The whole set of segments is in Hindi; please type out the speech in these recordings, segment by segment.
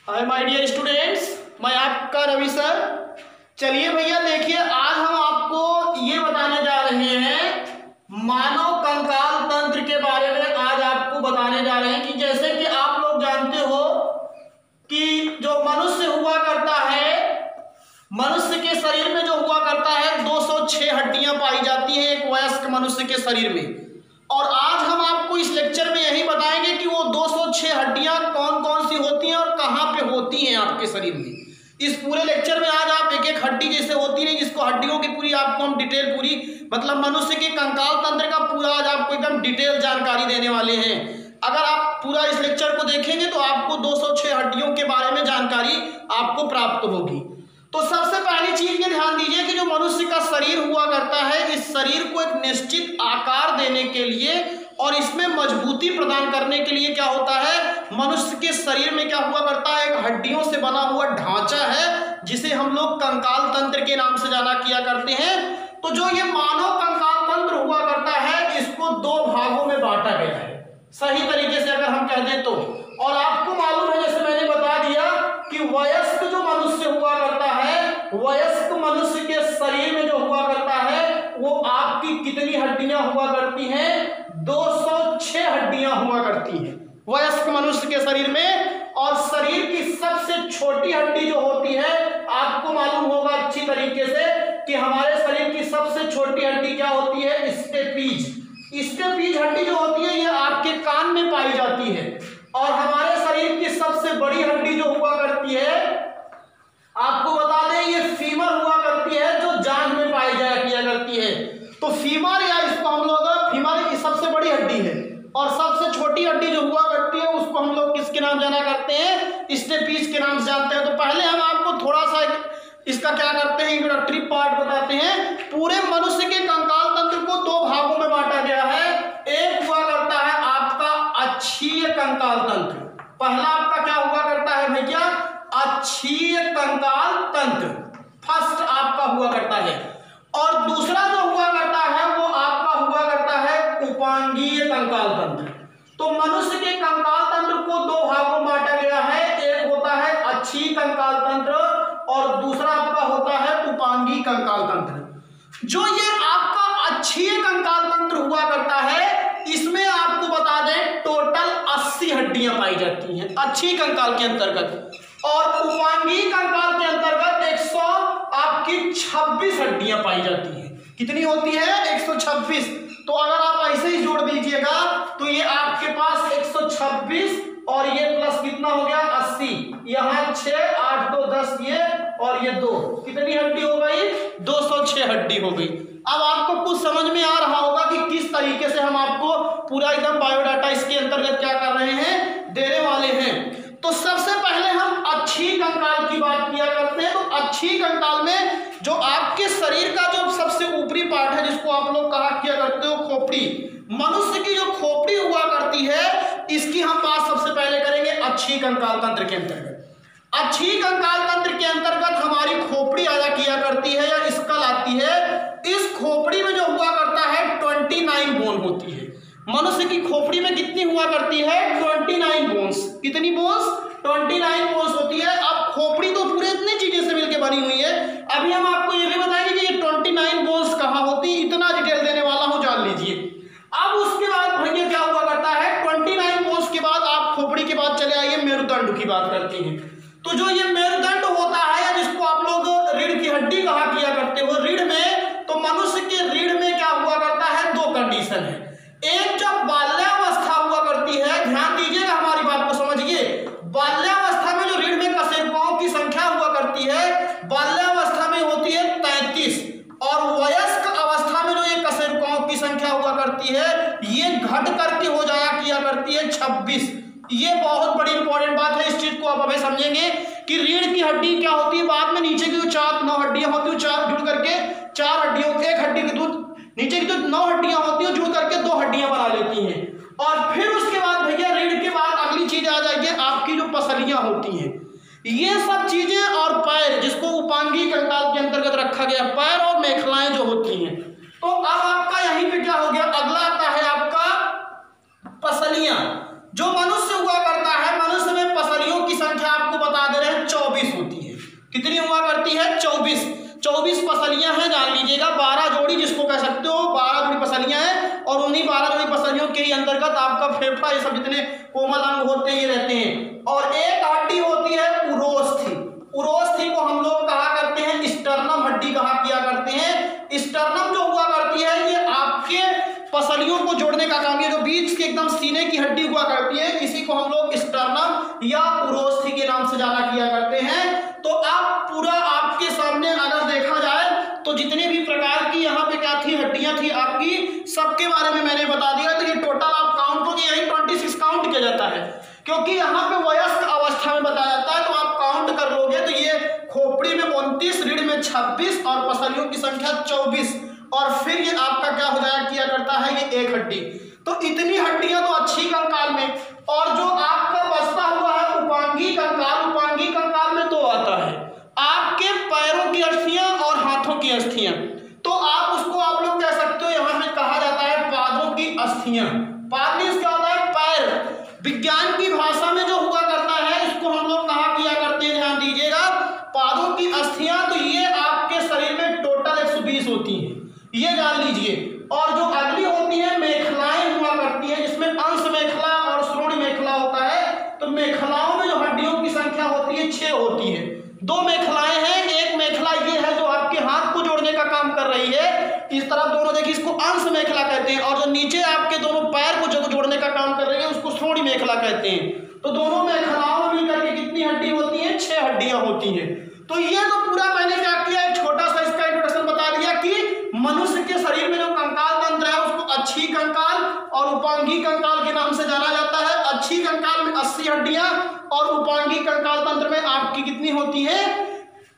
हाय माय डियर स्टूडेंट्स, मैं आपका रवि सर। चलिए भैया देखिए, आज हम आपको ये बताने जा रहे हैं मानव कंकाल तंत्र के बारे में। आज आपको बताने जा रहे हैं कि जैसे कि आप लोग जानते हो कि जो मनुष्य हुआ करता है, मनुष्य के शरीर में जो हुआ करता है 206 हड्डियां पाई जाती हैं एक वयस्क मनुष्य के शरीर में। और आज हम आपको इस लेक्चर में यही बताएंगे कि वो 206 हड्डियां कौन कौन सी होती हैं और कहाँ पे होती हैं आपके शरीर में। इस पूरे लेक्चर में आज आप एक एक हड्डी जैसे होती है, जिसको हड्डियों की पूरी आपको हम डिटेल पूरी मतलब मनुष्य के कंकाल तंत्र का पूरा आज आपको एकदम डिटेल जानकारी देने वाले हैं। अगर आप पूरा इस लेक्चर को देखेंगे तो आपको 206 हड्डियों के बारे में जानकारी आपको प्राप्त होगी। तो सबसे पहली चीज ये ध्यान दीजिए कि जो मनुष्य का शरीर हुआ करता है, इस शरीर को एक निश्चित आकार देने के लिए और इसमें मजबूती प्रदान करने के लिए क्या होता है, मनुष्य के शरीर में क्या हुआ करता है, एक हड्डियों से बना हुआ ढांचा है जिसे हम लोग कंकाल तंत्र के नाम से जाना किया करते हैं। तो जो ये मानव कंकाल तंत्र हुआ करता है, इसको दो भागों में बांटा गया है, सही तरीके से अगर हम कह दें तो। और आपको मालूम है, जैसे मैंने बता दिया कि वयस्क जो मनुष्य हुआ करता है, वयस्क मनुष्य के शरीर में जो हुआ करता है वो आपकी कितनी हड्डियां हुआ करती हैं, 206 हड्डियां हुआ करती हैं वयस्क मनुष्य के शरीर में। और शरीर की सबसे छोटी हड्डी जो होती है, आपको मालूम होगा अच्छी तरीके से कि हमारे शरीर की सबसे छोटी हड्डी क्या होती है, स्टेपीज। स्टेपीज हड्डी जो होती है ये आपके कान में पाई जाती है। और हमारे शरीर की सबसे बड़ी हड्डी जो हुआ करती है, आपको बता दें, ये फीमर हुआ करती है, जो जांघ में पाई जाया किया करती है। तो फीमर या इसको हम लोग फीमर की सबसे बड़ी हड्डी है। और सबसे छोटी हड्डी जो हुआ करती है उसको हम लोग किसके नाम जाना करते हैं, स्टेपीज के नाम से जानते हैं। तो पहले हम आपको थोड़ा सा इसका क्या करते हैं, इंट्रोडक्टरी पार्ट बताते हैं। पूरे मनुष्य के कंकाल तंत्र को दो भागों में बांटा गया है। एक हुआ करता है आपका अक्षीय कंकाल तंत्र। पहला आपका क्या हुआ करता है भैया, अक्षीय कंकाल तंत्र फर्स्ट आपका हुआ करता है। और दूसरा जो हुआ करता है वो आपका हुआ करता है उपांगीय कंकाल तंत्र। तो मनुष्य के कंकाल तंत्र को दो भागों में बांटा गया है। एक होता है अक्षीय कंकाल तंत्र और दूसरा आपका होता है उपांगीय कंकाल तंत्र। जो ये आपका अक्षीय कंकाल तंत्र हुआ करता है, इसमें आपको बता दें टोटल 80 हड्डियां पाई जाती हैं अक्षीय कंकाल के अंतर्गत। और उपांगीय कंकाल के अंतर्गत 126 हड्डियां पाई जाती हैं। कितनी होती है, 126। तो अगर आप ऐसे ही जोड़ दीजिएगा तो ये आपके पास 126 और ये प्लस कितना हो गया, 80। यहाँ 6 8 2 10 ये और ये 2, कितनी हड्डी हो गई, 206 हड्डी हो गई। अब आपको कुछ समझ में आ रहा होगा कि किस तरीके से हम आपको पूरा एकदम बायोडाटा इसके अंतर्गत क्या कर रहे हैं, देने वाले हैं। तो सबसे पहले हम अक्षीय कंकाल की बात किया करते हैं। तो अक्षीय कंकाल में जो आपके शरीर का जो सबसे ऊपरी पार्ट है, जिसको आप लोग कहा किया करते हो खोपड़ी, मनुष्य की जो खोपड़ी हुआ करती है, इसकी हम बात सबसे पहले करेंगे अक्षीय कंकाल तंत्र के अंतर्गत। अक्षीय कंकाल तंत्र के अंतर्गत हमारी खोपड़ी आया किया करती है या स्कल आती है। इस खोपड़ी में जो हुआ करता है 29 बोन होती है। मनुष्य की खोपड़ी में कितनी हुआ करती है, 29 बोन्स। कितनी बोन्स, 29 बोन्स होती है। अब खोपड़ी तो पूरे इतनी चीजें से मिलकर बनी हुई है। अभी हम आपको ये भी बताएंगे कि ये 29 बोन्स कहाँ होती है, इतना डिटेल देने वाला हूं, जान लीजिए। अब उसके बाद भैया क्या हुआ करता है, 29 बोन्स के बाद आप खोपड़ी के बाद चले आइए मेरुदंड की बात करते हैं। तो जो ये मेरुदंड होता है या जिसको आप लोग रीढ़ की हड्डी कहा किया करते हो, रीढ़ में, तो मनुष्य के रीढ़ में क्या हुआ करता है, दो कंडीशन है। एक जब बाल्यावस्था हुआ करती है, ध्यान दीजिएगा हमारी बात को समझिए। बाल्यावस्था में जो रीढ़ में कशेरुकाओं की संख्या हुआ करती है, बाल्यावस्था में होती है 33। और वयस्क अवस्था में जो ये कशेरुकाओं की संख्या हुआ करती है, ये घट करके हो जाया किया करती है 26। ये बहुत बड़ी इंपॉर्टेंट बात है, इस चीज को आप अभी समझेंगे कि रीढ़ की हड्डी क्या होती है, बाद में नीचे की जो 9 हड्डियां होती है, 4 जुड़ करके 4 हड्डियों, एक हड्डी की दूध नीचे की जो 9 हड्डियां होती है जुड़ करके 2 हड्डियां बना लेती हैं। और फिर उसके बाद भैया रीढ़ के बाद अगली चीज आ जाएगी आपकी जो पसलियां होती हैं, ये सब चीजें, और पैर, जिसको उपांगीय कंकाल के अंतर्गत रखा गया, पैर और मेखलाएं जो होती हैं। तो अब आपका यहीं पे क्या हो गया, अगला आता है आपका पसलियां। जो मनुष्य हुआ करता है, मनुष्य में पसलियों की संख्या आपको बता 24 पसलियां हैं, जान लीजिएगा। 12 जोड़ी जिसको कह सकते हो, 12 जोड़ी पसलियां हैं और उन्हीं 12 जोड़ी पसलियों के ही अंतर्गत आपका फेफड़ा, ये सब जितने कोमल अंग होते हैं ये रहते हैं। और एक हड्डी होती है उरोस्थी। उरोस्थी को हम लोग कहा करते हैं स्टर्नम हड्डी कहा किया करते हैं। स्टर्नम जो हुआ करती है ये आपके पसलियों को जोड़ने का काम, ये जो बीच के एकदम सीने की हड्डी हुआ करती है, इसी को हम लोग स्टर्नम या उरोस्थी के नाम से जाना किया करते हैं। तो आप पूरा आपके सामने अगर देखा जाए तो जितने भी प्रकार की यहाँ पे क्या थी, हड्डियां थी आपकी, सबके बारे में मैंने बता दिया। तो ये टोटल आप काउंट हो गया, यही 26 काउंट किया जाता है, क्योंकि यहाँ पे वयस्क अवस्था में बताया जाता है। तो आप काउंट कर लोगे तो ये खोपड़ी में 29, रीढ़ में 26 और पसलियों की संख्या 24, और फिर ये आपका क्या हो जाया किया करता है, ये एक हड्डी। तो इतनी हड्डियां तो अच्छी कंकाल में, और जो आपका बचता हुआ है उपांगी कंकाल, उपांगी कंकाल में तो आता है आपके पैरों की अस्थियां और हाथों की अस्थियां। तो आप उसको आप लोग कह सकते हो, यहाँ पे कहा जाता है पादों की अस्थियां। पाद मींस क्या होता है, पैर। विज्ञान की भाषा में जो हुआ करता है इसको हम लोग कहा किया करते हैं, ध्यान दीजिएगा, पादों की अस्थियां। तो ये आपके शरीर में टोटल 120 होती हैं, ये जान लीजिए। और जो अगली होती है मेखलाएं हुआ करती है, जिसमें अंश मेखला और श्रोणि मेखला होता है। तो मेखलाओं में जो हड्डियों की संख्या होती है 6 होती है। 2 मेखलाएं हैं, एक मेखला ये है जो आपके हाथ को जोड़ने का काम कर रही है, इस तरफ दोनों देखिए, इसको अंश मेखला कहते हैं। और जो नीचे आपके दोनों पैर को जो जोड़ने का काम कर रही है उसको श्रोणि मेखला कहते हैं। तो दोनों मेखलाओं में मिलकर के कितनी हड्डी होती है, 6 हड्डियां होती हैं। तो ये तो पूरा मैंने क्या किया, एक छोटा सा इसका इंट्रोडक्शन बता दिया कि मनुष्य के शरीर में जो कंकाल तंत्र है उसको अच्छी कंकाल और उपांगी कंकाल के नाम से जाना जाता है। अच्छी कंकाल में 80 हड्डियां और उपांगी कंकाल तंत्र में आपकी कितनी होती है,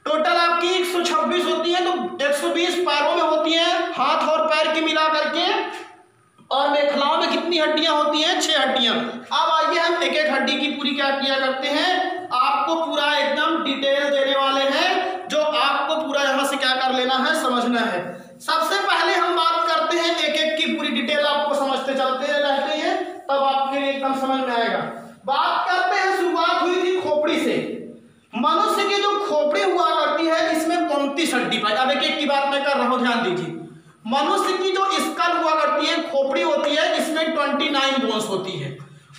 टोटल आपकी 126 होती है। तो 120 पैरों में होती है, हाथ और पैर की मिला करके, और मेखलाओं में कितनी हड्डियां होती हैं, 6 हड्डियां। अब आइए हम एक एक हड्डी की पूरी क्या किया करते हैं, आपको पूरा एकदम डिटेल देने वाले हैं, जो आपको पूरा यहां से क्या कर लेना है, समझना है। सबसे पहले हम बात करते हैं, एक एक की पूरी डिटेल आपको समझते चलते रहते हैं, तब आपके लिए एकदम समझ में आएगा। बात करते हैं, शुरुआत हुई थी खोपड़ी से। मनुष्य की जो खोपड़ी हुआ करती है इसमें 29 हड्डी पाई। अब एक एक की बात मैं कर रहा हूं, ध्यान दीजिए। मनुष्य की जो स्कल हुआ करती है, खोपड़ी होती है, इसमें 29 बोन्स होती है।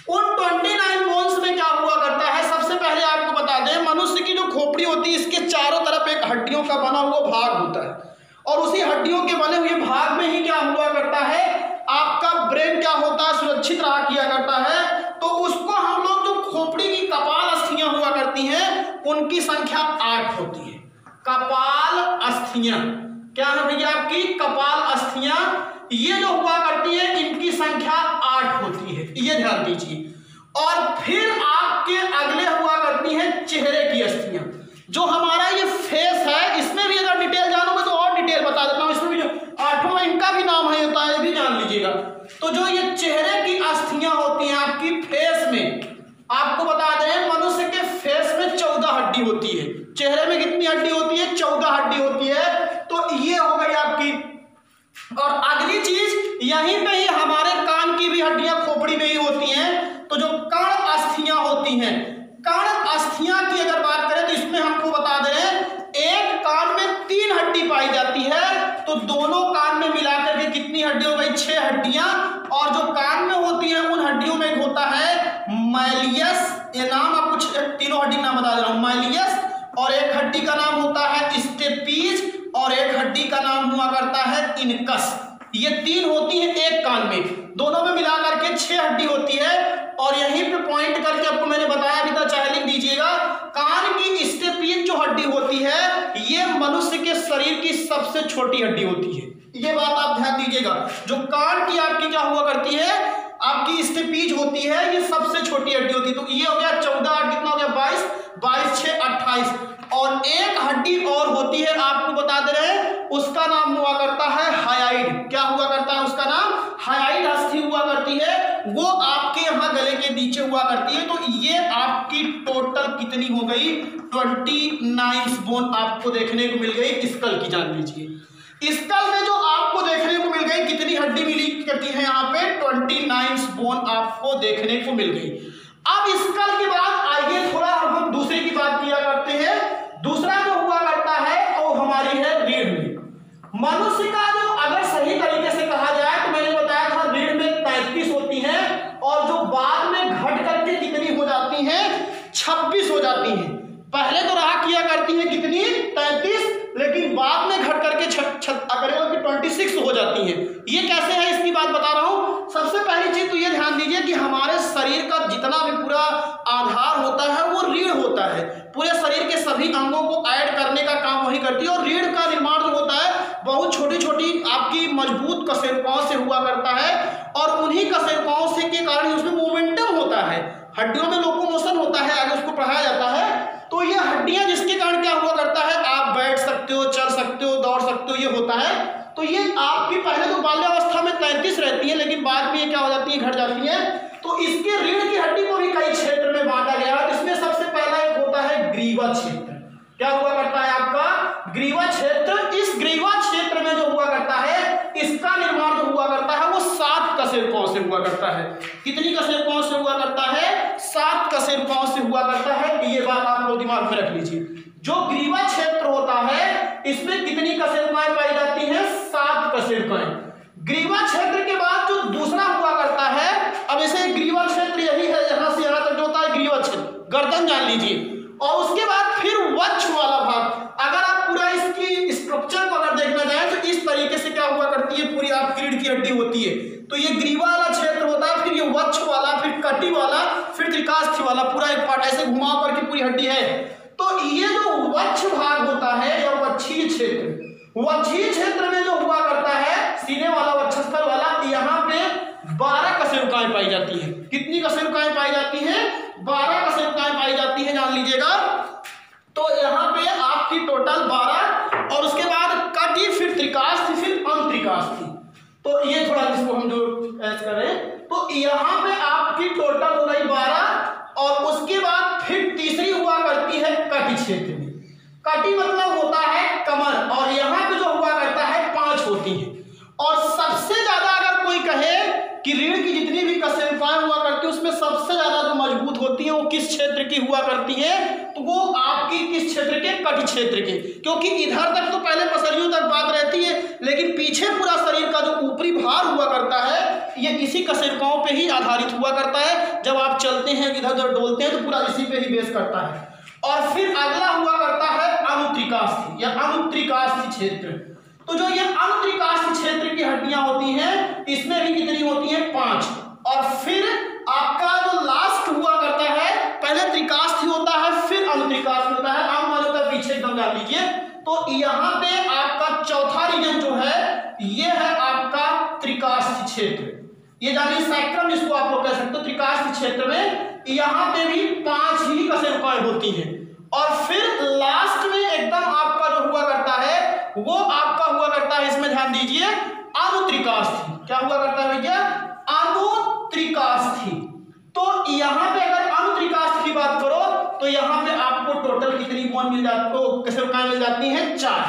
उन 29 बोन्स में क्या हुआ करता है, सबसे पहले आपको बता दें, मनुष्य की जो खोपड़ी होती है इसके चारों तरफ एक हड्डियों का बना हुआ भाग होता है, और उसी हड्डियों के बने हुए भाग में ही क्या हुआ करता है, आपका ब्रेन क्या होता है, सुरक्षित रहा किया करता है। तो उसको हम लोग जो खोपड़ी की कपाल अस्थियां हुआ करती हैं उनकी संख्या 8 होती है। कपाल अस्थियां क्या है भैया, आपकी कपाल अस्थियां, ये जो हुआ करती है इनकी संख्या 8 होती है, ये ध्यान दीजिए। और फिर आपके अगले हुआ करती है चेहरे की अस्थियां। जो हमारा ये फेस है इसमें भी अगर डिटेल जानोगे तो और डिटेल बता देता हूं, इसमें भी जो 8वां इनका भी नाम है होता है, ये भी जान लीजिएगा। तो जो ये चेहरे की अस्थियां होती हैं आपकी फेस में, आपको बता दें मनुष्य के फेस में 14 हड्डी होती है। चेहरे में कितनी हड्डी होती है, 14 हड्डी होती है। तो ये हो गई आपकी। और अगली चीज, यहीं पे ही हमारे कान की भी हड्डियां खोपड़ी में ही होती हैं। तो जो कर्ण अस्थियां होती हैं, कर्ण अस्थियां की अगर बात करें तो इसमें हमको बता दे रहे हैं, एक कान में 3 हड्डी पाई जाती है, तो दोनों कान में मिलाकर के कितनी हड्डी हो गई, 6 हड्डियां। और जो कान में होती है उन हड्डियों में होता है माइलियस, ये नाम आपको तीनों हड्डी नाम बता दे रहा हूं, माइलियस, और एक हड्डी का नाम होता है स्टेपीज, और एक हड्डी का नाम हुआ करता है इनकस। ये 3 होती है एक कान में, दोनों में मिला करके 6 हड्डी होती है। और यहीं पे पॉइंट करके आपको मैंने बताया भी था, चाहे लिख दीजिएगा, कान की स्टेपीज जो हड्डी होती है ये मनुष्य के शरीर की सबसे छोटी हड्डी होती है, ये बात आप ध्यान दीजिएगा। जो कान की आपकी क्या हुआ करती है, आपकी स्टेपीज होती है, ये सबसे छोटी हड्डी होती है। तो ये हो गया 14, कितना हो गया 22, 22 6 28। और एक हड्डी और होती है, आपको बता दे रहे हैं, उसका नाम हुआ करता है हायाइड। क्या हुआ करता है उसका नाम, हायाइड अस्थि हुआ करती है, वो आपके यहाँ गले के नीचे हुआ करती है। तो ये आपकी टोटल कितनी हो गई, 29 बोन आपको देखने को मिल गई स्कल की, जान लीजिए। स्कल में जो आपको देखने को मिल गई, कितनी हड्डी मिली करती है यहाँ पे, 29 बोन आपको देखने को मिल गई। अब स्कल के बाद आइए थोड़ा हम दूसरे की बात किया करते हैं। दूसरा जो हुआ करता है वो हमारी है जाती हैं। ये कैसे है इसकी बात बता रहा हूँ। सबसे पहली चीज तो ये ध्यान दीजिए कि हमारे शरीर का जितना भी पूरा आधार होता है वो रीढ़ होता है। पूरे शरीर के सभी अंगों को ऐड करने का काम वही करती है और रीढ़ का निर्माण जो होता है बहुत छोटी छोटी आपकी मजबूत कशेरुकाओं से हुआ करता है और उन्हीं कशेरुकाओं से के कारण उसमें मोमेंटम होता है। हड्डियों में लोकोमोशन होता है, आगे उसको पढ़ाया जाता है। तो ये हड्डियां जिसके कारण क्या हुआ करता है, आप बैठ सकते हो, चल सकते हो, दौड़ सकते हो, ये होता है। तो ये आपकी पहले तो बाल्यावस्था में 33 रहती है, लेकिन बाद में ये क्या हो जाती है, घट जाती है। तो इसके रीढ़ की हड्डी को भी कई क्षेत्र में बांटा गया है। इसमें सबसे पहला एक होता है ग्रीवा क्षेत्र। क्या हुआ करता है आपका ग्रीवा क्षेत्र। इस ग्रीवा क्षेत्र में जो हुआ करता है इसका निर्माण जो हुआ करता है वो 7 कशेरुकाओं से हुआ करता है। कितनी कशेरुकाओं से हुआ करता है, 7 कशेरुकाओं से हुआ करता है। ये बात आप लोग दिमाग में रख लीजिए। जो ग्रीवा क्षेत्र होता है इसमें कितनी कशेरुकाएं पाई जाती हैं, 7 कशेरुकाएं। ग्रीवा क्षेत्र के बाद जो दूसरा हुआ करता है, अब इसे ग्रीवा क्षेत्र यही है, यहां से यहां तक जो होता है ग्रीवा क्षेत्र, गर्दन जान लीजिए। और उसके बाद फिर वक्ष वाला भाग। अगर आप पूरा इसकी स्ट्रक्चर को अगर देखना चाहें तो इस तरीके से क्या हुआ करती है, पूरी आपकी रीढ़ की हड्डी होती है। तो ये ग्रीवा वाला क्षेत्र होता है, फिर ये वक्ष वाला, फिर कटी वाला, फिर त्रिकास्थि वाला, पूरा एक पार्ट ऐसे घुमा करके पूरी हड्डी है। तो ये जो वक्ष भाग होता है या वक्षीय क्षेत्र, वक्षीय क्षेत्र में जो हुआ करता है सीने वाला, वक्षस्थल वाला, यहाँ पे 12 कशेरुकाएं पाई जाती है। कितनी कशेरुकाएं पाई जाती हैं, 12 कशेरुकाएं पाई जाती है, जान लीजिएगा। तो यहाँ पे आपकी टोटल 12 और उसके बाद कटी, फिर त्रिकास्थि, फिर अंतरिकास्थि। तो ये थोड़ा जिसको हम जो ऐड करें तो यहाँ पे आपकी टोटल हो गई 12 और उसके बाद फिर तीसरी हुआ करती है कटी क्षेत्र में। कटी मतलब होता है कमर और यहाँ पे जो हुआ करता है 5 होती है। और सबसे ज्यादा अगर कोई कहे कि रीढ़ की जितनी भी कशेरुकाएं हुआ करती है उसमें सबसे ज्यादा जो मजबूत होती है वो किस क्षेत्र की हुआ करती है, तो वो आपकी किस क्षेत्र के, कटी क्षेत्र के। क्योंकि इधर तक तो पहले पसलियों तक बात रहती है, लेकिन पीछे पूरा शरीर का जो ऊपरी भार हुआ करता है ये इसी कशेरुकाओं पे ही आधारित हुआ करता है। जब आप चलते हैं, इधर उधर डोलते हैं तो पूरा इसी पे ही बेस करता है। और फिर अगला हुआ करता है अनुत्रिकास्थि या अनुत्रिकास्थि क्षेत्र। तो जो ये अनुत्रिकास्थि क्षेत्र की हड्डियां होती हैं इसमें भी कितनी होती हैं, 5। और फिर आपका जो लास्ट हुआ करता है, पहले त्रिकास्थि होता है फिर अनुत्रिकास्थि होता है। आम वालों का पीछे एकदम जान लीजिए। तो यहाँ पे आपका चौथा रीजन जो है ये है आपका त्रिकास्थि क्षेत्र। ये जानिए सैक्रम जिसको आप लोग कह सकते हो। त्रिकास्थि क्षेत्र में यहाँ पे भी 5 ही कशेरुकाएं होती हैं। और फिर लास्ट में एकदम आपका जो हुआ करता है वो आपका हुआ करता है, इसमें ध्यान दीजिए, अनुत्रिकास्थि। क्या हुआ करता है भैया, अनुत्रिकास्थि। तो यहाँ पे अगर अनुत्रिकास्थि की बात करो तो यहाँ पे आपको टोटल कितनी बोन मिल जाती है, कशेरुकाएं मिल जाती हैं, 4।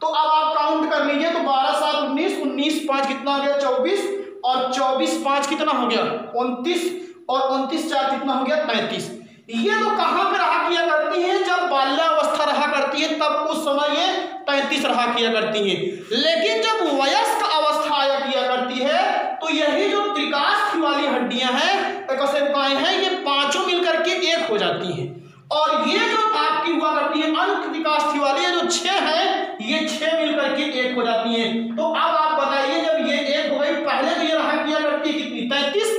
तो अब आप काउंट कर लीजिए। तो 12 7 19, 19 5 कितना हो गया, 24, और 24 5 कितना हो गया, 29, और 29 4 कितना हो गया, 35। ये तो कहां पे रहा किया करती हैं, जब बाल्यावस्था रहा करती है तब उस समय ये 35 रहा किया करती हैं। लेकिन जब वयस्क अवस्था आया किया करती है तो यही जो त्रिकास्थि वाली हड्डियां हैं, कशेरुकाएं हैं, ये 5 मिलकर के 1 हो जाती हैं। और ये जो आपकी हुआ करती है अनुत्रिकास्थि वाली, ये जो 6 है ये 6 मिलकर के 1 हो जाती हैं। तो अब आप बताइए, जब ये 1 हो गई, पहले तो ये रहा किया करती है कितनी, 33,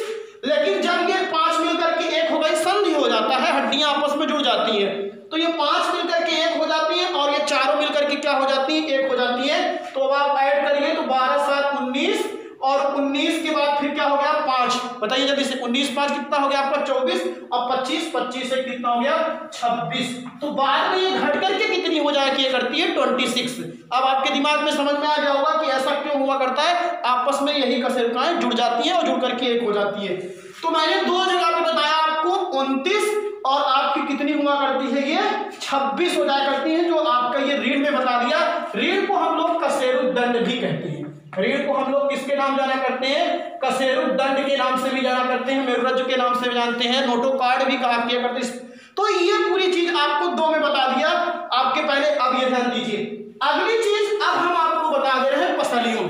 लेकिन जब ये 5 मिलकर के 1 हो गई, संधि हो जाता है, हड्डियां आपस में जुड़ जाती हैं। तो ये 5 मिलकर के 1 हो जाती है और ये चारों मिलकर के क्या हो जाती है, 1 हो जाती है। तो अब आप ऐड करिए तो 12 7 19, और 19 के बाद फिर क्या हो गया, 5। बताइए जब इसे 19 5 कितना हो गया आपका, 24, और 25 25 से कितना हो गया, 26। तो बाद में ये घट करके कितनी हो जाए किया करती है, 26। अब आपके दिमाग में समझ में आ गया होगा कि ऐसा क्यों हुआ करता है, आपस में यही कशेरुकाएं जुड़ जाती हैं और जुड़ करके 1 हो जाती है। तो मैंने 2 जगह पे बताया आपको, 29 और आपकी कितनी हुआ करती है, ये 26 हो जाया करती है, जो आपका ये रीढ़ में बता दिया। रीढ़ को हम लोग कशेरुदंड भी कहते हैं। रीढ़ को हम लोग किसके नाम जाना करते हैं, कशेरुदंड के नाम से भी जाना करते हैं, मेरुरज्जु के नाम से भी जानते हैं, नोटोकार्ड भी कहा किया करते हैं। तो ये पूरी चीज आपको 2 में बता दिया आपके पहले। अब ये ध्यान दीजिए, अगली चीज अब हम आपको बता दे रहे हैं पसलियों।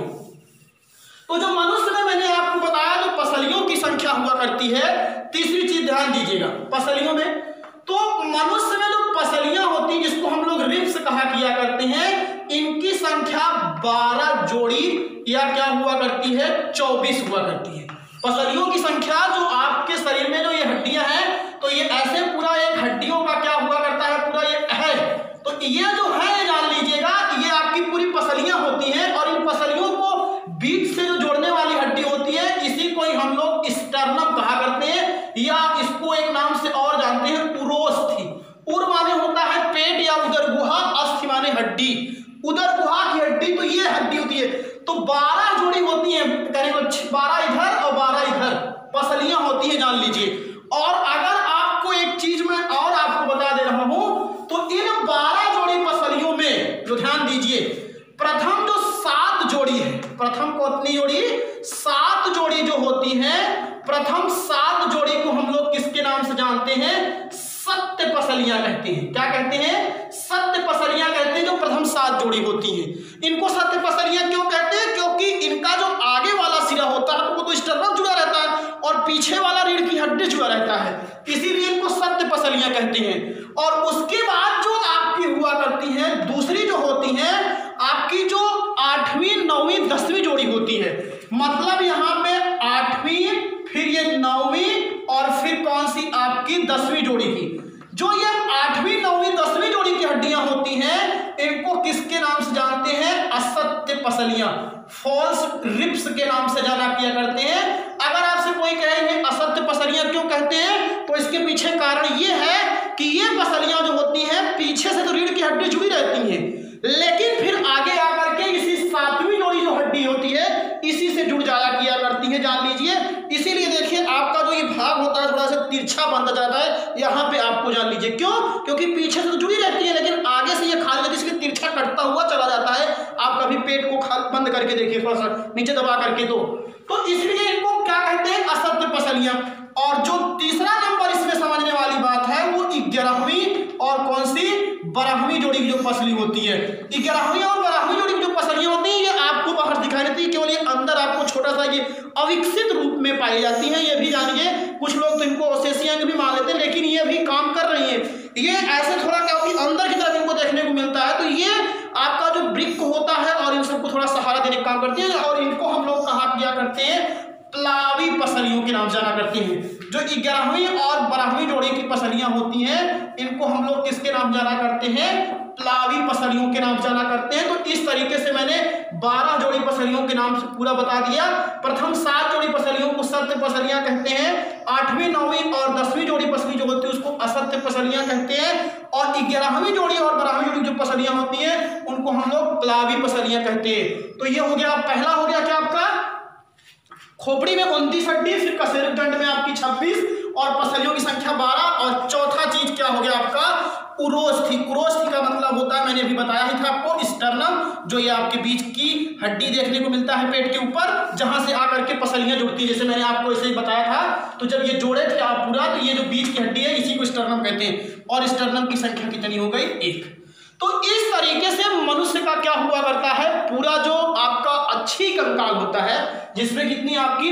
तो जो मनुष्य में मैंने आपको बताया जो पसलियों की संख्या हुआ करती है, तीसरी चीज ध्यान दीजिएगा पसलियों में। तो मनुष्य में जो पसलियां होती हैं जिसको हम लोग रिब्स कहा किया करते हैं, इनकी संख्या 12 जोड़ी या क्या हुआ करती है, 24 हुआ करती है। पसलियों की संख्या जो आपके शरीर में जो ये हड्डियां हैं, तो ये ऐसे पूरा एक हड्डियों का क्या हुआ करता है, पूरा ये है। तो ये जो है ये जान लीजिएगा, ये आपकी पूरी पसलियां होती हैं और इन पसलियों को बीच से जो जोड़ने वाली हड्डी होती है, इसी को ही हम लोग स्टर्नम कहा करते हैं, या इसको एक नाम से और जानते हैं उरोस्थि। उर माने होता है पेट या उदर गुहा, अस्थि माने हड्डी, उदर गुहा की हड्डी, तो ये हड्डी होती है। तो 12 जोड़ी होती है, करीब 12 इधर और 12 इधर पसलियां होती है, जान लीजिए। और अगर आपको एक चीज मैं और आपको बता दे रहा हूं, तो इन 12 जोड़ी पसलियों में जो ध्यान दीजिए, प्रथम जो 7 जोड़ी है, प्रथम को अपनी जोड़ी 7 जोड़ी जो होती है, प्रथम 7 जोड़ी को हम लोग किसके नाम से जानते हैं, सत्य पसलियां कहते हैं। क्या कहते हैं, सत्य पसलियां कहते हैं, जो प्रथम 7 जोड़ी होती हैं। इनको सत्य पसलियां क्यों कहते हैं, क्योंकि इनका जो आगे वाला सिरा होता है वो तो स्टर्नम जुड़ा रहता है और पीछे वाला रीढ़ की हड्डी जुड़ा रहता है, इसीलिए इनको सत्य पसलियां कहते हैं। और उसके बाद जो आपकी हुआ करती है दूसरी जो होती है आपकी, जो 8वीं 9वीं 10वीं जोड़ी होती है, मतलब यहाँ पे 8वीं, फिर ये 9वीं और फिर कौन सी आपकी 10वीं जोड़ी की, जो ये 8वीं 9वीं 10वीं जोड़ी की हड्डियां होती हैं, इनको किसके नाम से जानते हैं, असत्य पसलियां, फॉल्स रिब्स के नाम से जाना किया करते हैं। अगर आपसे कोई कहे असत्य पसलियां क्यों कहते हैं, तो इसके पीछे कारण ये है कि ये पसलियां जो होती हैं पीछे से तो रीढ़ की हड्डी जुड़ी रहती हैं, लेकिन फिर आगे आकर के इसी 7वीं जोड़ी जो हड्डी होती है इसी से जुड़ जाया किया करती है, जान लीजिए। इसीलिए देखिए आपका जो ये भाग होता है थोड़ा सा तिरछा बंद जाता है, यहाँ पे आपको जान लीजिए क्यों, क्योंकि पीछे से तो जुड़ी रहती है लेकिन आगे से ये खाली इसके तिरछा कटता हुआ चला जाता है। आप कभी पेट को बंद करके देखिए, थोड़ा सा नीचे दबा करके, तो इसलिए इनको क्या कहते हैं, असत्य पसलियां। और जो तीसरा नंबर इसमें समझने वाली बात है वो 11वीं और कौन सी 12वीं जोड़ी की जो पसली होती है। 11वीं और 12वीं जोड़ी की जो पसलियां होती हैं, ये आपको बाहर दिखाई देती है, केवल ये अंदर आपको छोटा सा ये अविकसित रूप में पाई जाती है। ये भी जानिए, कुछ लोग तो इनको अवशेषी अंग भी मान लेते हैं, लेकिन ये भी काम कर रही है। ये ऐसे थोड़ा क्या होती है, अंदर की तरफ इनको देखने को मिलता है, तो ये आपका जो वृक्क होता है और इन सबको थोड़ा सहारा देने का काम करती है। और इनको हम लोग कहा किया करते हैं, प्लावी पसलियों के नाम जाना करती हैं। जो 11वीं और 12वीं जोड़ी की पसलियां होती हैं, इनको हम लोग किसके नाम जाना करते हैं, प्लावी पसलियों के नाम जाना करते हैं। तो इस तरीके से मैंने 12 जोड़ी पसलियों के नाम से पूरा बता दिया। प्रथम 7 जोड़ी पसलियों को सत्य पसलियां कहते हैं, 8वीं 9वीं और 10वीं जोड़ी पसली जो होती है उसको असत्य पसलियां कहते हैं, और 11वीं जोड़ी और 12वीं जोड़ी जो पसलियां होती हैं उनको हम लोग प्लावी पसलियां कहते हैं। तो ये हो गया, पहला हो गया क्या आपका, खोपड़ी में 29 हड्डी, फिर कशेरुक दंड में आपकी 26 और पसलियों की संख्या 12, और चौथा चीज क्या हो गया आपका, उरोस्थि। उरोस्थि का मतलब होता है, मैंने अभी बताया ही था आपको, स्टर्नम, जो ये आपके बीच की हड्डी देखने को मिलता है पेट के ऊपर, जहां से आकर के पसलियां जुड़ती है। जैसे मैंने आपको ऐसे ही बताया था, तो जब ये जोड़े थे आप पूरा, तो ये जो बीच की हड्डी है इसी को स्टर्नम कहते हैं, और स्टर्नम की संख्या कितनी हो गई, 1। तो इस तरीके से मनुष्य का क्या हुआ करता है, पूरा जो आपका अच्छी कंकाल होता है, जिसमें कितनी आपकी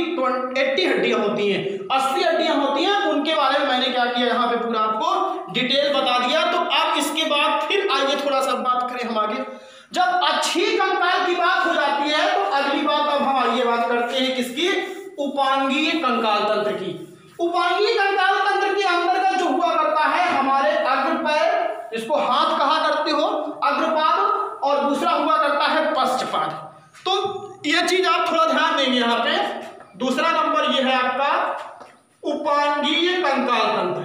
80 हड्डियां होती हैं, 80 हड्डियां होती हैं, उनके बारे में मैंने क्या किया, यहाँ पे पूरा आपको डिटेल बता दिया। तो अब इसके बाद फिर आइए थोड़ा सा बात करें हम आगे। जब अच्छी कंकाल की बात हो जाती है तो अगली बात अब हम आइए बात करते हैं किसकी, उपांगीय कंकाल तंत्र की। उपांगीय कंकाल तंत्र के अंतर्गत जो हुआ करता है, हमारे अग्रपैर, इसको हाथ कहा करते हो, अग्रपाद, और दूसरा हुआ करता है पश्चपाद। तो ये चीज आप थोड़ा ध्यान देंगे यहाँ पे। दूसरा नंबर ये है आपका उपांगीय कंकाल तंत्र।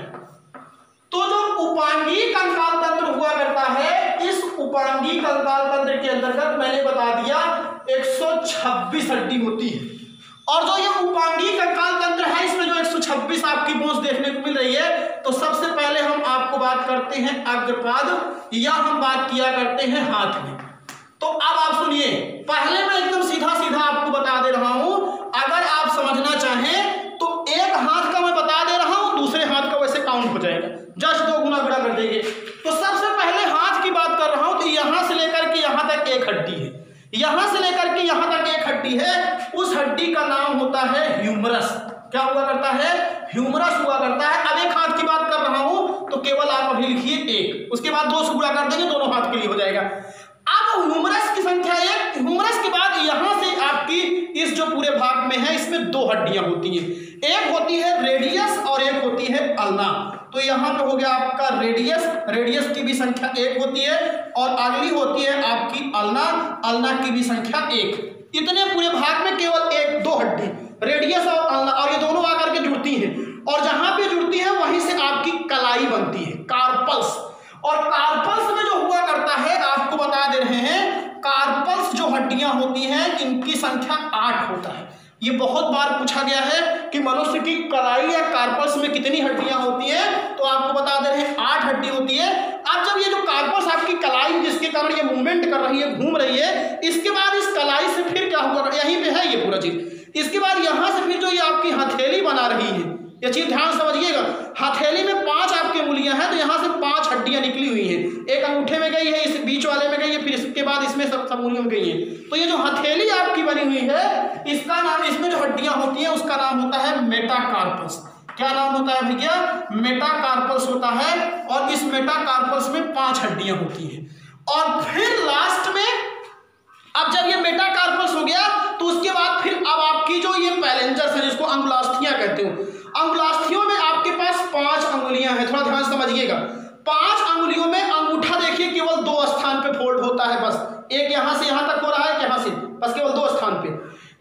तो जो उपांगीय कंकाल तंत्र हुआ करता है, इस उपांगीय कंकाल तंत्र के अंतर्गत मैंने बता दिया 126 हड्डी होती है। और जो ये उपांगीय कंकाल तंत्र है, इसमें जो 126 आपकी बोन्स देखने को मिल रही है, तो सबसे पहले हम आपको बात करते हैं अग्रपाद, या हम बात किया करते हैं हाथ में। तो अब आप सुनिए, पहले मैं एकदम सीधा सीधा आपको बता दे रहा हूं, अगर आप समझना चाहें तो एक हाथ का मैं बता दे रहा हूं, दूसरे हाथ का वैसे काउंट हो जाएगा, जस्ट 2 गुना गुणा कर देंगे। तो सबसे पहले हाथ की बात कर रहा हूं, तो यहां से लेकर के यहां तक एक हड्डी है, यहां से लेकर के यहां तक एक हड्डी है, उस हड्डी का नाम होता है ह्यूमरस। क्या हुआ करता है, ह्यूमरस हुआ करता है। अब एक हाथ की बात कर रहा हूं, तो केवल आप अभी लिखिए 1, उसके बाद 2 से गुणा कर देंगे, दोनों हाथ के लिए हो जाएगा। अब अब ह्यूमरस की संख्या 1, ह्यूमरस के बाद यहां से आपकी इस जो पूरे भाग में है इसमें 2 हड्डियां होती हैं, एक होती है रेडियस और एक होती है अल्ना। तो यहां पे हो गया आपका रेडियस, रेडियस की भी संख्या 1 होती है और अगली होती है आपकी अल्ना, अल्ना की भी संख्या 1। इतने पूरे भाग में केवल 1-2 हड्डी रेडियस और अल्ना, और ये दोनों आकर के जुड़ती हैं और जहां पे जुड़ती है वहीं से आपकी कलाई बनती है, कार्पल्स। और कार्पल्स में जो हुआ करता है आपको बता दे रहे हैं, कार्पल्स जो हड्डियां होती हैं इनकी संख्या 8 होता है। ये बहुत बार पूछा गया है कि मनुष्य की कलाई या कार्पल्स में कितनी हड्डियां होती हैं, तो आपको बता दे रहे हैं 8 हड्डी होती है। अब जब ये जो कार्पल्स आपकी कलाई जिसके कारण ये मूवमेंट कर रही है, घूम रही है, इसके बाद इस कलाई से फिर क्या हुआ, यहीं पे है ये पूरा चीज। इसके बाद यहां से फिर जो ये आपकी हथेली बना रही है, ये चीज ध्यान समझिएगा, हथेली में 5 आपकी उंगलियां हैं तो यहां से 5 हड्डियां निकली हुई हैं, एक अंगूठे में गई है, इस बीच वाले में गई है, फिर इसके बाद इसमें सब उंगलियों में गई है। तो ये जो हथेली आपकी बनी हुई है इसका नाम, इसमें जो हड्डियां होती हैं उसका नाम होता है मेटाकार्पल्स। क्या नाम होता है भैया? मेटाकार्पल्स होता है। और इस मेटाकार्पल्स में 5 हड्डियां होती हैं। और फिर लास्ट में अब जब ये मेटाकार्पल्स हो गया तो उसके बाद फिर अब आपकी जो ये पैलेंजर्स है जिसको अंगुलास्थियां कहते हो, अंगुलास्थियों में आपके पास 5 अंगुलियां हैं, थोड़ा ध्यान समझिएगा। 5 अंगुलियों में अंगूठा देखिए केवल 2 स्थान पे फोल्ड होता है, बस एक यहां से यहां तक हो रहा है, यहां से बस केवल 2 स्थान पे,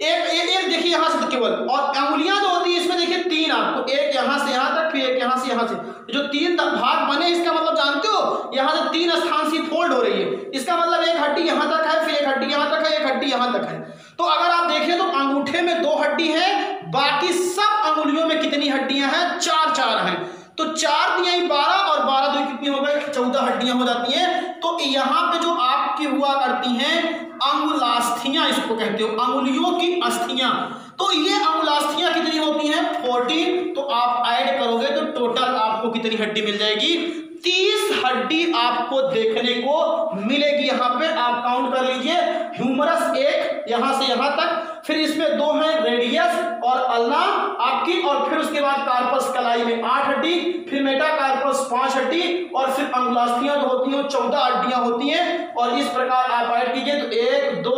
एक देखिए यहां से केवल। और अंगुलियां जो होती है इसमें देखिए 3 आपको, एक यहां से यहां तक, फिर एक यहां से यहां से, जो 3 भाग बने इसका मतलब जानते हो, यहां से 3 स्थान से फोल्ड हो रही है, इसका मतलब एक हड्डी यहां तक है, फिर एक हड्डी यहां तक है, एक हड्डी यहां तक है। तो अगर आप देखें तो अंगूठे में 2 हड्डी है, बाकी सब अंगुलियों में कितनी हड्डियां हैं? 4 हैं। तो 4 दिया 12 और 12 दो कितनी हो गई? 14 हड्डियां हो जाती हैं। तो यहाँ पे जो आपकी हुआ करती हैं अंगुलास्थियां, इसको कहते हो अंगुलियों की अस्थियां। तो ये अंगुलास्थियां कितनी होती हैं? 14। तो आप ऐड करोगे तो टोटल आपको कितनी हड्डी मिल जाएगी? 30 हड्डी आपको देखने को मिलेगी। यहाँ पे आप काउंट कर लीजिए, ह्यूमरस 1 यहां से यहां तक, फिर इसमें 2 हैं रेडियस और अल्ना आपकी, और फिर उसके बाद कार्पस कलाई में 8 हड्डी, फिर मेटाकार्पस 5 हड्डी, और फिर अंगुलास्थियां जो होती हैं 14 हड्डियां होती हैं। और इस प्रकार आप ऐड कीजिए तो 1 2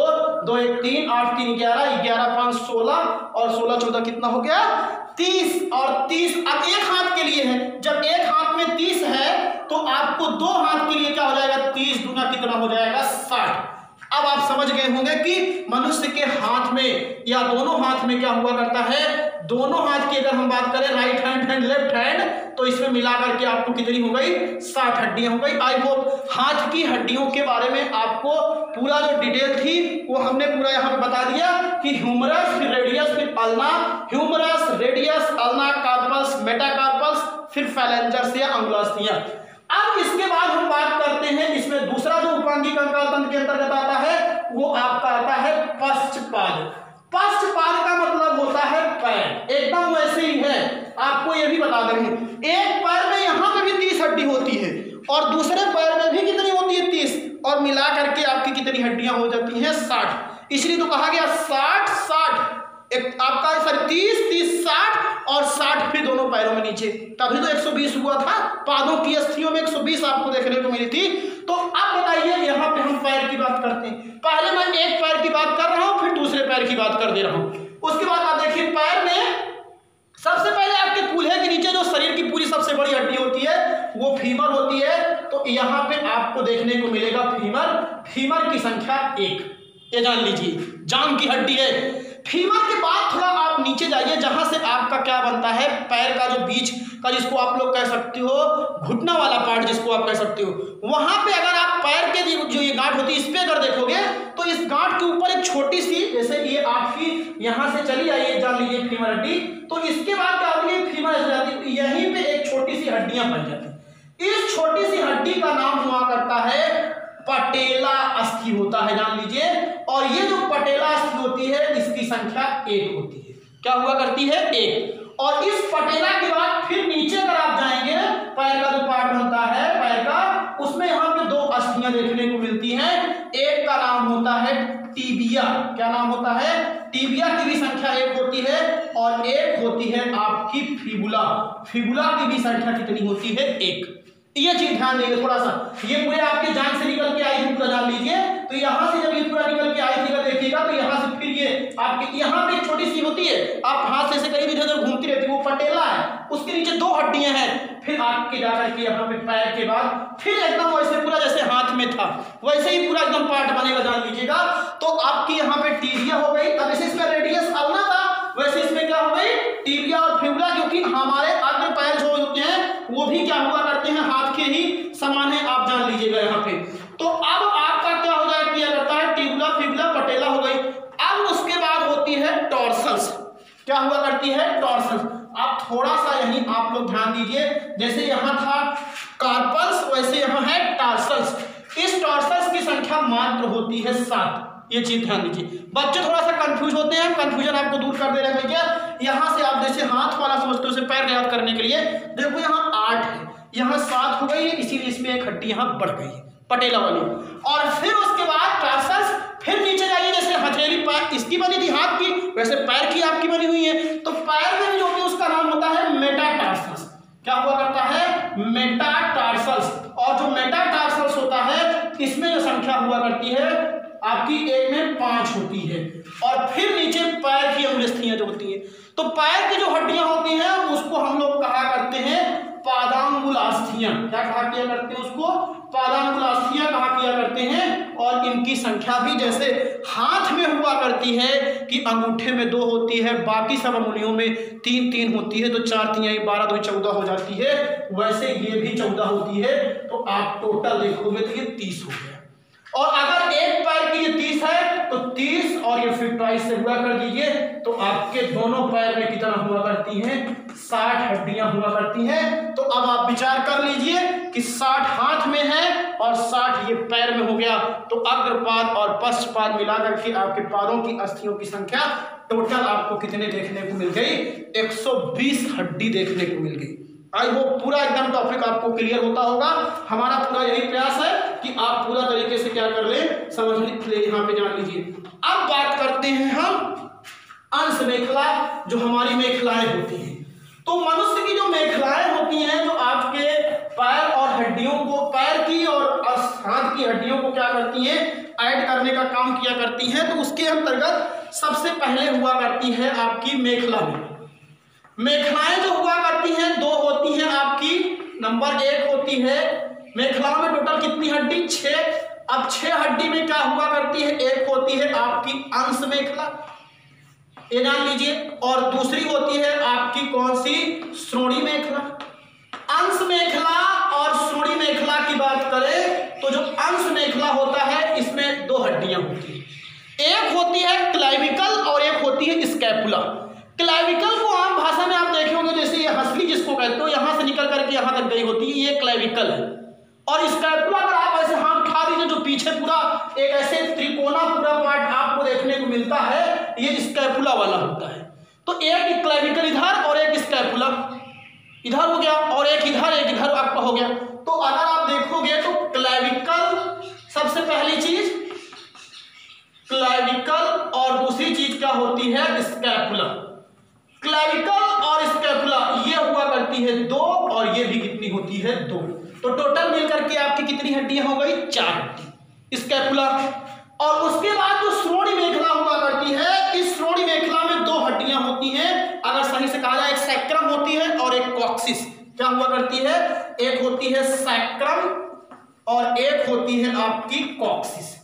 2 1 3 8 3 11 11 5 16 और 16 14 कितना हो गया? 30। और 30 अब एक हाथ के लिए है, जब एक हाथ में 30 है तो आपको 2 हाथ के लिए क्या हो जाएगा? 30 दूना कितना हो जाएगा? 60। अब आप समझ गए होंगे कि मनुष्य के हाथ में या दोनों हाथ में क्या हुआ करता है। दोनों हाथ की अगर हम बात करें, right hand and left hand, तो इसमें मिलाकर के आपको कितनी हो गई? 60 हड्डियां हो गई। आई होप हाथ की हड्डियों के बारे में आपको पूरा जो डिटेल थी वो हमने पूरा यहाँ पे बता दिया कि ह्यूमरस, फिर रेडियस, फिर ulna, humerus, radius, ulna, carpals, metacarpals, फिर फैलेंजर्स या अंगुलास्थियां। अब इसके बाद हम बात करते हैं, इसमें दूसरा जो उपांगी कंकाल तंत्र के अंतर्गत आता है वो आपका आता है पश्चपाद। पश्चपाद का मतलब होता है पैर, एकदम वैसे ही है। आपको ये भी बता देंगे, एक पैर में यहां पे भी 30 हड्डी होती है और दूसरे पैर में भी कितनी होती है? 30, और मिला करके आपकी कितनी हड्डियां हो जाती हैं? 60। इसलिए तो कहा गया 60 एक आपका सर 30 60 और 60 फिर दोनों पैरों में नीचे, तभी तो 120 हुआ था। पादों की अस्थियों में 120 आपको देखने को मिली थी। तो अब बताइए, यहाँ पे हम पैर की बात करते हैं। पहले मैं एक पैर की बात कर रहा हूं, फिर दूसरे पैर की बात कर दे रहा हूं। उसके बाद आप देखिए, पैर में सबसे पहले आपके कूल्हे के नीचे जो शरीर की पूरी सबसे बड़ी हड्डी होती है वो फीमर होती है। तो यहाँ पे आपको देखने को मिलेगा फीमर। फीमर की संख्या 1, ये जान लीजिए, जांग की हड्डी है। फीमर के बाद थोड़ा आप नीचे जाइए, जहां से आपका क्या बनता है? पैर का जो बीच का, जिसको आप लोग कह सकते हो घुटना वाला पार्ट, जिसको आप कह सकते हो, वहां पे अगर आप पैर के जो ये गांठ होती है इस पे अगर देखोगे तो इस गांठ के ऊपर एक छोटी सी, जैसे ये आपकी यहां से चली आई है, जान लीजिए फीमर हड्डी। तो इसके बाद क्या होती है? फीमर ऐसे जाती है, यहीं पे एक छोटी सी हड्डियां बन जाती है। इस छोटी सी हड्डी का नाम हुआ करता है पटेला अस्थि होता है, जान लीजिए। और ये जो पटेला अस्थि होती है इसकी संख्या 1 होती है। क्या हुआ करती है? 1। और इस पटेला के बाद फिर नीचे अगर आप जाएंगे, पैर का जो पार्ट बनता है पैर का, उसमें यहाँ पे 2 अस्थियां देखने को मिलती हैं। एक का नाम होता है टीबिया। क्या नाम होता है? टीबिया की भी संख्या 1 होती है, और एक होती है आपकी फिबुला। फिबुला की भी संख्या कितनी होती है? 1। ये चीज ध्यान देंगे थोड़ा सा, ये पूरे आपके जान से निकल के आई है, पूरा जान लीजिए। तो यहाँ से जब ये पूरा निकल के आई फिगर देखिएगा तो यहाँ से फिर ये आपके यहाँ पे एक छोटी सी होती है, आप हाथ से ऐसे करीब इधर उधर घूमती रहती है, वो पटेला है, उसके नीचे 2 हड्डियां हैं, फिर आपके जाकर के यहाँ पे पैर के बाद फिर एकदम वैसे पूरा जैसे हाथ में था वैसे ही पूरा एकदम पार्ट बनेगा, जान लीजिएगा। तो आपकी यहाँ पे टीबिया हो गई, अब जैसे इसमें रेडियस आना था वैसे इसमें क्या हो गई टीबिया और फिबुला, क्योंकि हमारे अग्र पैर जो होते हैं वो भी क्या हुआ करते हैं हाथ के ही समान है, आप जान लीजिएगा यहाँ पे। तो अब आपका क्या हो जाए किया करता है टिबुला फिबुला पटेला हो गई। अब उसके बाद होती है टॉर्सल्स, क्या हुआ करती है टॉर्सल्स। आप थोड़ा सा यहीं आप लोग ध्यान दीजिए, जैसे यहाँ था कार्पल्स वैसे यहाँ है टार्सल्स। इस टॉर्सल्स की संख्या मात्र होती है 7, ये चीज ध्यान दीजिए। बच्चे थोड़ा सा कंफ्यूज होते हैं, कंफ्यूजन आपको दूर कर दे रहे हैं भैया। यहाँ से आप जैसे हाथ वाला समझते हो, पैर याद करने के लिए देखो यहाँ 8 है, यहाँ 7 हो गई है, इसीलिए इसमें एक हड्डी यहाँ बढ़ गई है पटेला वाली। और फिर उसके बाद टार्सल्स, फिर नीचे जाइए, जैसे हथेली पैर इसकी बनी थी हाथ की, वैसे पैर की आपकी बनी हुई है, तो पैर में जो भी उसका नाम होता है मेटाटार्सल्स। क्या हुआ करता है मेटाटार्सल्स। और जो मेटाटार्सल्स होता है इसमें जो संख्या हुआ करती है आपकी 1 में 5 होती है। और फिर नीचे पैर की अंगुष्ठियां जो होती हैं, तो पैर की जो हड्डियां होती हैं उसको हम लोग कहा करते हैं पादांगुलास्थियां। क्या कहा किया करते हैं उसको पादांगुलास्थियां कहा किया करते हैं। और इनकी संख्या भी जैसे हाथ में हुआ करती है कि अंगूठे में 2 होती है, बाकी सब अंगुलियों में 3-3 होती है, तो 4 3 12 2 14 हो जाती है, वैसे ये भी 14 होती है। तो आप टोटल देखोगे तो ये 30 हो गया। और अगर एक पैर की ये 30 है तो 30 और ये फिर 22 से गुणा कर दीजिए, तो आपके दोनों पैर में कितना हुआ करती हैं 60 हड्डियां हुआ करती हैं। तो अब आप विचार कर लीजिए कि 60 हाथ में है और 60 ये पैर में हो गया, तो अग्रपाद और पश्चपाद मिलाकर के आपके पादों की अस्थियों की संख्या टोटल आपको कितने देखने को मिल गई 120 हड्डी देखने को मिल गई। आई वो पूरा एकदम टॉपिक आपको क्लियर होता होगा। हमारा पूरा यही प्रयास है कि आप पूरा तरीके से क्या कर ले समझ ले, यहाँ पे जान लीजिए। अब बात करते हैं हम अंश मेखला, जो हमारी मेखलाएं होती हैं। तो मनुष्य की जो मेखलाएं होती हैं, जो आपके पैर और हड्डियों को, पैर की और हाथ की हड्डियों को क्या करती हैं ऐड करने का काम किया करती हैं, तो उसके अंतर्गत सबसे पहले हुआ करती है आपकी मेखला में। मेखलाएं जो हुआ करती हैं 2 होती हैं आपकी। नंबर 1 होती है मेखलाओं में टोटल कितनी हड्डी 6। अब 6 हड्डी में क्या हुआ करती है, एक होती है आपकी अंश मेखला, ये जान लीजिए, और दूसरी होती है आपकी कौन सी श्रोणी मेखला। अंश मेखला और श्रोणी मेखला की बात करें तो जो अंश मेखला होता है इसमें 2 हड्डियां होती है, एक होती है क्लेविकल और एक होती है स्कैपुला। क्लेविकल को आम भाषा में आप देखे होंगे जैसे ये हंसली जिसको कहते हो, यहां से निकल करके यहां तक गई होती है, ये क्लेविकल है। और स्कैपुला अगर आप ऐसे हाथ उठा दीजिए, जो पीछे पूरा एक ऐसे त्रिकोना पूरा पार्ट आपको देखने को मिलता है, ये स्कैपुला वाला होता है। तो एक क्लेविकल इधर और एक स्कैपुला इधर हो गया, और एक इधर आपका हो गया। तो अगर आप देखोगे तो क्लेविकल सबसे पहली चीज क्लेविकल, और दूसरी चीज क्या होती है स्कैपुला। क्लेविकल और स्कैपुला ये हुआ करती है 2, और ये भी कितनी होती है 2। तो टोटल मिलकर के आपकी कितनी हड्डियां हो गई 4 हड्डी स्कैपुला। और उसके बाद जो श्रोणी मेखला हुआ करती है, इस श्रोणी मेखला में 2 हड्डियां होती हैं, अगर सही से कहा जाए, एक सैक्रम होती है और एक कॉक्सिस। क्या हुआ करती है, एक होती है सैक्रम और एक होती है आपकी कॉक्सिस।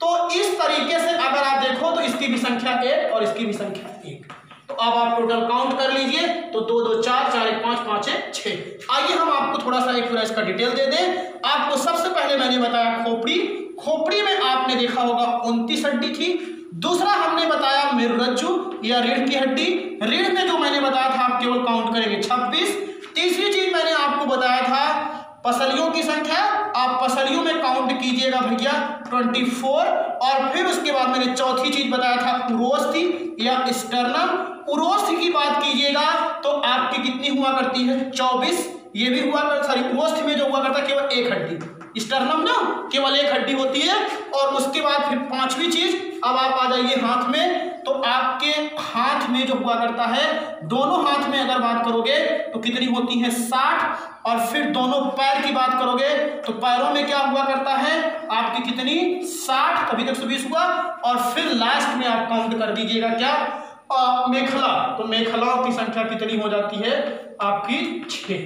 तो इस तरीके से अगर आप देखो तो इसकी भी संख्या 1 और इसकी भी संख्या 1। तो अब आप टोटल काउंट कर लीजिए, तो 2 2 4 4 1 5 5 1 6। आइए हम आपको थोड़ा सा एक पूरा इसका डिटेल दे दें। आपको सबसे पहले मैंने बताया खोपड़ी, खोपड़ी में आपने देखा होगा 29 हड्डी थी। दूसरा हमने बताया मेरुरज्जु या रीढ़ की हड्डी, रीढ़ में जो मैंने बताया था आप केवल काउंट करेंगे 26। तीसरी चीज मैंने आपको बताया था पसलियों की संख्या, आप पसलियों में काउंट कीजिएगा भैया 24। और फिर उसके बाद मैंने चौथी चीज बताया था उरोस्थि या स्टर्नम, उरोस्थि की बात कीजिएगा तो आपकी कितनी हुआ करती है 24। ये भी हुआ कर, सॉरी उरोस्थि में जो हुआ करता है केवल 1 हड्डी, स्टर्नम ना केवल 1 हड्डी होती है। और उसके बाद फिर 5वीं चीज, अब आप आ जाइए हाथ में, तो आपके हाथ में जो हुआ करता है, दोनों हाथ में अगर बात करोगे तो कितनी होती है 60, और फिर दोनों पैर की बात करोगे तो पैरों में क्या हुआ करता है आपकी कितनी 60, अभी तक 120 हुआ, और फिर लास्ट में आप काउंट कर दीजिएगा क्या मेखला, तो मेखलाओं की संख्या कितनी हो जाती है आपकी 6,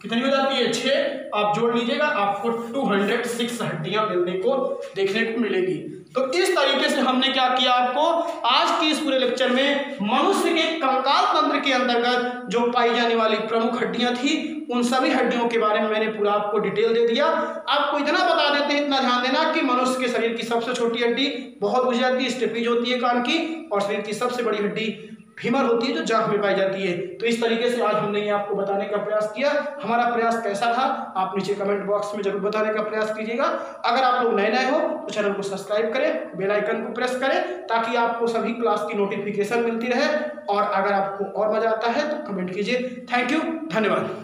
कितनी हो जाती है 6, आप जोड़ लीजिएगा आपको 206 हड्डियां मिलने को देखने को मिलेगी। तो इस तरीके से हमने क्या किया, आपको आज की इस पूरे लेक्चर में मनुष्य के कंकाल तंत्र के अंतर्गत जो पाई जाने वाली प्रमुख हड्डियां थी उन सभी हड्डियों के बारे में मैंने पूरा आपको डिटेल दे दिया। आपको इतना बता देते हैं, इतना ध्यान देना कि मनुष्य के शरीर की सबसे छोटी हड्डी बहुत बुझ जाती है, स्टेपीज होती है कान की, और शरीर की सबसे बड़ी हड्डी फीमर होती है जो जांघ में पाई जाती है। तो इस तरीके से आज हमने ये आपको बताने का प्रयास किया। हमारा प्रयास कैसा था आप नीचे कमेंट बॉक्स में जरूर बताने का प्रयास कीजिएगा। अगर आप लोग नए हो तो चैनल को सब्सक्राइब करें, बेल आइकन को प्रेस करें ताकि आपको सभी क्लास की नोटिफिकेशन मिलती रहे, और अगर आपको और मजा आता है तो कमेंट कीजिए। थैंक यू, धन्यवाद।